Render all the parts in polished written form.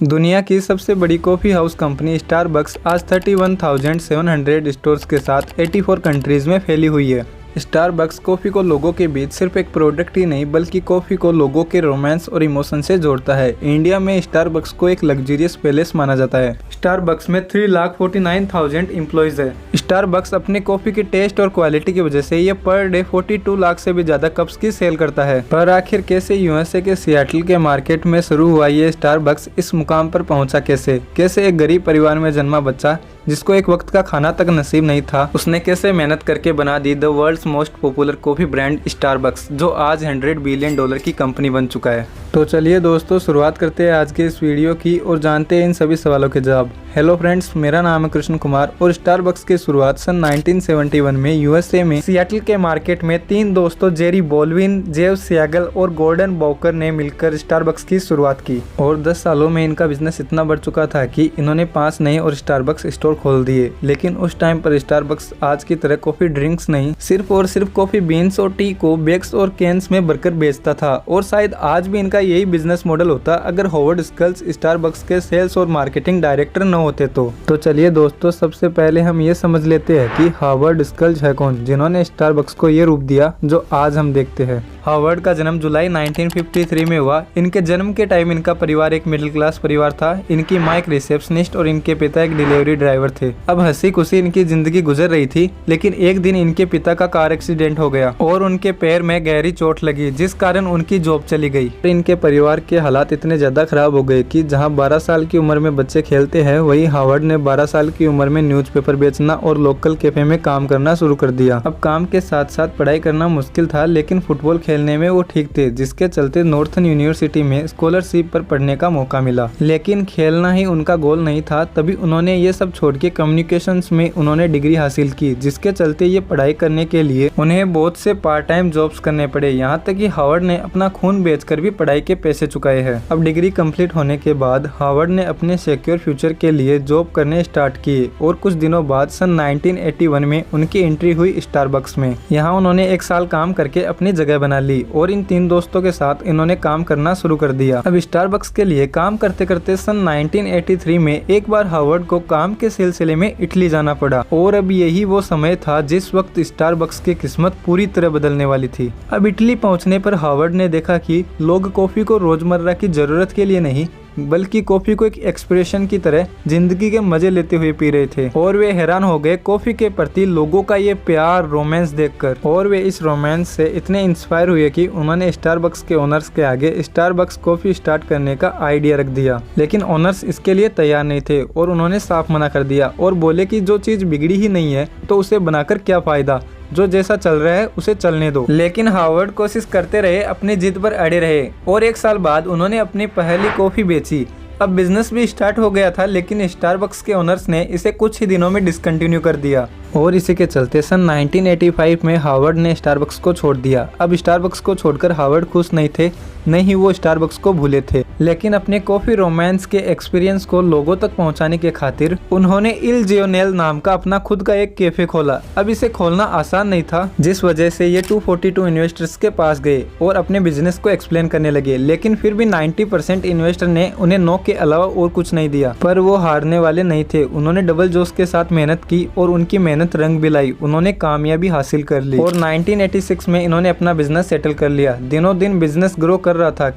दुनिया की सबसे बड़ी कॉफ़ी हाउस कंपनी स्टारबक्स आज 31,700 स्टोर्स के साथ 84 कंट्रीज में फैली हुई है। स्टारबक्स कॉफ़ी को लोगों के बीच सिर्फ एक प्रोडक्ट ही नहीं बल्कि कॉफ़ी को लोगों के रोमांस और इमोशन से जोड़ता है। इंडिया में स्टारबक्स को एक लग्जरियस पैलेस माना जाता है। स्टारबक्स में 3,49,000 एम्प्लॉयज़ है। स्टारबक्स अपने कॉफ़ी के टेस्ट और क्वालिटी की वजह से ये पर डे 42 लाख से भी ज़्यादा कप्स की सेल करता है। पर आखिर कैसे यूएसए के सियाटल के मार्केट में शुरू हुआ ये स्टारबक्स इस मुकाम पर पहुंचा कैसे एक गरीब परिवार में जन्मा बच्चा जिसको एक वक्त का खाना तक नसीब नहीं था, उसने कैसे मेहनत करके बना दी the world's most popular coffee brand Starbucks, जो आज $100 बिलियन की कंपनी बन चुका है। तो चलिए दोस्तों, शुरुआत करते हैं आज के इस वीडियो की और जानते हैं इन सभी सवालों के जवाब। हेलो फ्रेंड्स, मेरा नाम है कृष्ण कुमार और स्टारबक्स की शुरुआत सन 1971 में यूएसए में सियाटल के मार्केट में 3 दोस्तों जेरी बोल्विन, जेव सियागल और गॉर्डन बॉकर ने मिलकर स्टारबक्स की शुरुआत की और 10 सालों में इनका बिजनेस इतना बढ़ चुका था कि इन्होंने 5 नए और स्टारबक्स स्टोर खोल दिए। लेकिन उस टाइम पर स्टारबक्स आज की तरह कॉफी ड्रिंक्स नहीं, सिर्फ और सिर्फ कॉफी बीन्स और टी को बैग्स और कैंस में भरकर बेचता था। और शायद आज भी इनका यही बिजनेस मॉडल होता अगर हॉवर्ड स्कल्स स्टारबक्स के सेल्स और मार्केटिंग डायरेक्टर न होते तो चलिए दोस्तों, सबसे पहले हम ये समझ लेते हैं कि हावर्ड स्कल्स है कौन, जिन्होंने स्टारबक्स को ये रूप दिया जो आज हम देखते हैं। हावर्ड का जन्म जुलाई 1953 में हुआ। इनके जन्म के टाइम इनका परिवार एक मिडिल क्लास परिवार था। इनकी माँ एक रिसेप्शनिस्ट और इनके पिता एक डिलीवरी ड्राइवर थे। अब हंसी खुशी इनकी जिंदगी गुजर रही थी, लेकिन एक दिन इनके पिता का कार एक्सीडेंट हो गया और उनके पैर में गहरी चोट लगी, जिस कारण उनकी जॉब चली गई। इनके परिवार के हालात इतने ज्यादा खराब हो गए कि जहाँ 12 साल की उम्र में बच्चे खेलते हैं, वही हावर्ड ने 12 साल की उम्र में न्यूज़पेपर बेचना और लोकल कैफे में काम करना शुरू कर दिया। अब काम के साथ साथ पढ़ाई करना मुश्किल था, लेकिन फुटबॉल खेलने में वो ठीक थे, जिसके चलते नॉर्थन यूनिवर्सिटी में स्कॉलरशिप पर पढ़ने का मौका मिला। लेकिन खेलना ही उनका गोल नहीं था, तभी उन्होंने ये सब छोड़ के कम्युनिकेशंस में उन्होंने डिग्री हासिल की, जिसके चलते ये पढ़ाई करने के लिए उन्हें बहुत से पार्ट टाइम जॉब्स करने पड़े। यहाँ तक कि हावर्ड ने अपना खून बेचकर भी पढ़ाई के पैसे चुकाए हैं। अब डिग्री कंप्लीट होने के बाद हावर्ड ने अपने सिक्योर फ्यूचर के लिए जॉब करने स्टार्ट किए और कुछ दिनों बाद सन 1981 में उनकी एंट्री हुई स्टारबक्स में। यहाँ उन्होंने 1 साल काम करके अपनी जगह बना ली और इन 3 दोस्तों के साथ इन्होंने काम करना शुरू कर दिया। अब स्टारबक्स के लिए काम करते करते सन 1983 में एक बार हावर्ड को काम के सिलसिले में इटली जाना पड़ा और अब यही वो समय था जिस वक्त स्टारबक्स की किस्मत पूरी तरह बदलने वाली थी। अब इटली पहुंचने पर हावर्ड ने देखा कि लोग कॉफी को रोजमर्रा की जरूरत के लिए नहीं बल्कि कॉफी को एक एक्सप्रेशन की तरह जिंदगी के मजे लेते हुए पी रहे थे और वे हैरान हो गए कॉफी के प्रति लोगों का ये प्यार, रोमांस देखकर। और वे इस रोमांस से इतने इंस्पायर हुए कि उन्होंने स्टारबक्स के ओनर्स के आगे स्टारबक्स कॉफी स्टार्ट करने का आइडिया रख दिया। लेकिन ओनर्स इसके लिए तैयार नहीं थे और उन्होंने साफ मना कर दिया और बोले कि जो चीज बिगड़ी ही नहीं है तो उसे बनाकर क्या फायदा, जो जैसा चल रहा है उसे चलने दो। लेकिन हावर्ड कोशिश करते रहे, अपनी जिद पर अड़े रहे और 1 साल बाद उन्होंने अपनी पहली कॉफी बेची। अब बिजनेस भी स्टार्ट हो गया था, लेकिन स्टारबक्स के ओनर्स ने इसे कुछ ही दिनों में डिसकंटिन्यू कर दिया और इसी के चलते सन 1985 में हावर्ड ने स्टारबक्स को छोड़ दिया। अब स्टारबक्स को छोड़कर हावर्ड खुश नहीं थे, न ही वो स्टारबक्स को भूले थे, लेकिन अपने कॉफी रोमांस के एक्सपीरियंस को लोगों तक पहुंचाने के खातिर उन्होंने इल जियोनेल नाम का अपना खुद का एक कैफे खोला। अब इसे खोलना आसान नहीं था, जिस वजह से ये 242 इन्वेस्टर्स के पास गए और अपने बिजनेस को एक्सप्लेन करने लगे। लेकिन फिर भी 90% इन्वेस्टर ने उन्हें नो के अलावा और कुछ नहीं दिया। पर वो हारने वाले नहीं थे, उन्होंने डबल जोश के साथ मेहनत की और उनकी मेहनत रंग भी लाई। उन्होंने कामयाबी हासिल कर ली और 1986 में इन्होंने अपना बिजनेस सेटल कर लिया। दिनों दिन बिजनेस ग्रो कर रहा था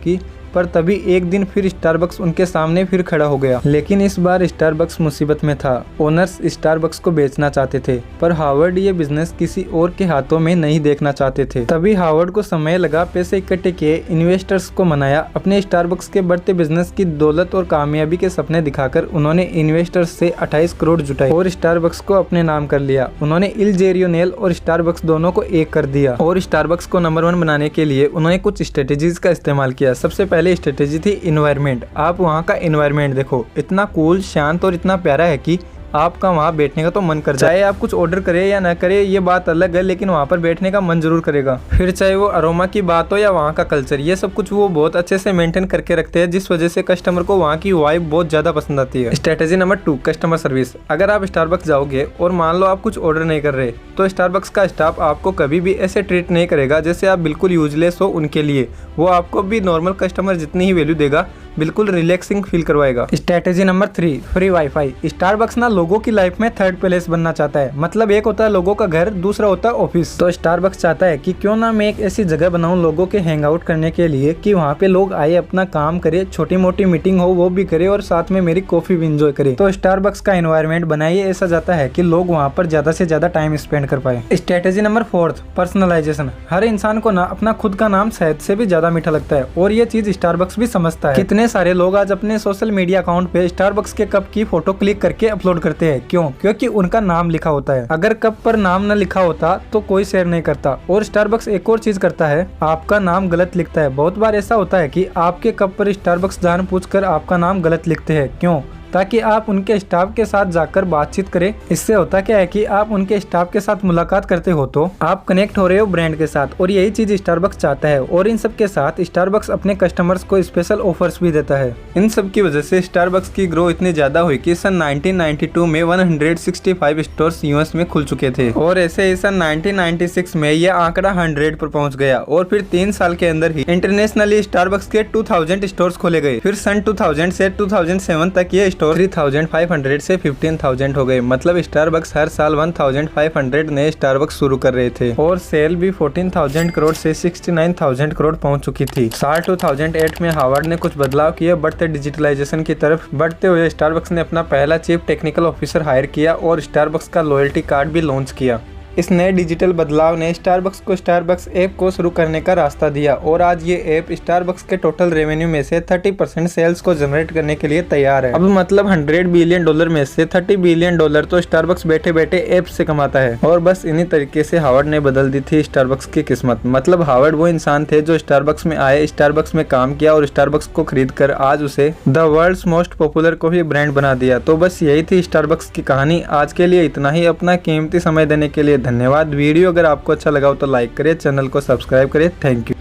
पर तभी एक दिन फिर स्टारबक्स उनके सामने फिर खड़ा हो गया। लेकिन इस बार स्टारबक्स मुसीबत में था। ओनर्स स्टारबक्स को बेचना चाहते थे, पर हावर्ड ये बिजनेस किसी और के हाथों में नहीं देखना चाहते थे। तभी हावर्ड को समय लगा, पैसे इकट्ठे किए, इन्वेस्टर्स को मनाया। अपने स्टारबक्स के बढ़ते बिजनेस की दौलत और कामयाबी के सपने दिखाकर उन्होंने इन्वेस्टर्स से 28 करोड़ जुटाए और स्टारबक्स को अपने नाम कर लिया। उन्होंने इल जेरियोनेल और स्टारबक्स दोनों को एक कर दिया और स्टारबक्स को नंबर 1 बनाने के लिए उन्होंने कुछ स्ट्रेटेजीज का इस्तेमाल किया। सबसे पहले स्ट्रेटेजी थी इन्वायरमेंट। आप वहाँ का इन्वायरमेंट देखो, इतना कूल, शांत और इतना प्यारा है कि आपका वहाँ बैठने का तो मन कर जाए। चाहे आप कुछ ऑर्डर करें या ना करें ये बात अलग है, लेकिन वहाँ पर बैठने का मन जरूर करेगा। फिर चाहे वो अरोमा की बात हो या वहाँ का कल्चर, ये सब कुछ वो बहुत अच्छे से मेंटेन करके रखते हैं, जिस वजह से कस्टमर को वहाँ की वाइब बहुत ज़्यादा पसंद आती है। Strategy number 2, customer service. अगर आप स्टारबक्स जाओगे और मान लो आप कुछ ऑर्डर नहीं कर रहे, तो स्टारबक्स का स्टाफ आपको कभी भी ऐसे ट्रीट नहीं करेगा जैसे आप बिल्कुल यूजलेस हो उनके लिए। वो आपको भी नॉर्मल कस्टमर जितनी ही वैल्यू देगा बिल्कुल रिलैक्सिंग फील करवाएगा। Strategy number 3, free wifi. Starbucks ना लोगों की लाइफ में थर्ड प्लेस बनना चाहता है। मतलब एक होता है लोगों का घर, दूसरा होता है ऑफिस। तो स्टारबक्स चाहता है कि क्यों ना मैं एक ऐसी जगह बनाऊं लोगों के हैंग आउट करने के लिए, कि वहाँ पे लोग आए, अपना काम करे, छोटी मोटी मीटिंग हो वो भी करे और साथ में मेरी कॉफी भी इंजॉय करे। तो स्टारबक्स का एनवायरनमेंट बनाइए ऐसा जाता है कि लोग वहाँ पर ज्यादा से ज्यादा टाइम स्पेंड कर पाए। Strategy number 4, personalisation. हर इंसान को ना अपना खुद का नाम शहद से भी ज्यादा मीठा लगता है और ये चीज स्टारबक्स भी समझता है। कितने सारे लोग आज अपने सोशल मीडिया अकाउंट पे स्टारबक्स के कप की फोटो क्लिक करके अपलोड करते हैं। क्यों? क्योंकि उनका नाम लिखा होता है। अगर कप पर नाम न लिखा होता तो कोई शेयर नहीं करता। और स्टारबक्स एक और चीज करता है, आपका नाम गलत लिखता है। बहुत बार ऐसा होता है कि आपके कप पर स्टारबक्स जानबूझकर आपका नाम गलत लिखते हैं। क्यों? ताकि आप उनके स्टाफ के साथ जाकर बातचीत करें। इससे होता क्या है कि आप उनके स्टाफ के साथ मुलाकात करते हो तो आप कनेक्ट हो रहे हो ब्रांड के साथ, और यही चीज स्टारबक्स चाहता है। और इन सब के साथ स्टारबक्स अपने कस्टमर्स को स्पेशल ऑफर्स भी देता है। इन सब की वजह से स्टारबक्स की ग्रो इतनी ज्यादा हुई कि सन 1992 में 165 स्टोर्स यूएस में खुल चुके थे, और ऐसे ही सन 1996 में यह आंकड़ा 100 पर पहुंच गया। और फिर 3 साल के अंदर ही इंटरनेशनली स्टारबक्स के 2000 स्टोर्स खोले गए। फिर सन 2000 से 2007 तक ये 3500 से 15,000 हो गए। मतलब स्टारबक्स हर साल 1500 नए स्टारबक्स शुरू कर रहे थे, और सेल भी 14,000 करोड़ से 69,000 करोड़ पहुंच चुकी थी। साल 2008 में हार्वर्ड ने कुछ बदलाव किए। बढ़ते डिजिटलाइजेशन की तरफ बढ़ते हुए स्टारबक्स ने अपना पहला चीफ टेक्निकल ऑफिसर हायर किया और स्टारबक्स का लॉयल्टी कार्ड भी लॉन्च किया। इस नए डिजिटल बदलाव ने स्टारबक्स को स्टारबक्स ऐप को शुरू करने का रास्ता दिया, और आज ये ऐप स्टारबक्स के टोटल रेवेन्यू में से 30% सेल्स को जनरेट करने के लिए तैयार है। अब मतलब $100 बिलियन में से $30 बिलियन तो स्टारबक्स बैठे बैठे ऐप से कमाता है। और बस इन्हीं तरीके से हार्वर्ड ने बदल दी थी स्टारबक्स की किस्मत। मतलब हार्वर्ड वो इंसान थे जो स्टारबक्स में आए, स्टारबक्स में काम किया और स्टारबक्स को खरीद कर आज उसे the world's most popular coffee brand बना दिया। तो बस यही थी स्टारबक्स की कहानी। आज के लिए इतना ही। अपना कीमती समय देने के लिए धन्यवाद। वीडियो अगर आपको अच्छा लगा हो तो लाइक करें, चैनल को सब्सक्राइब करें। Thank you.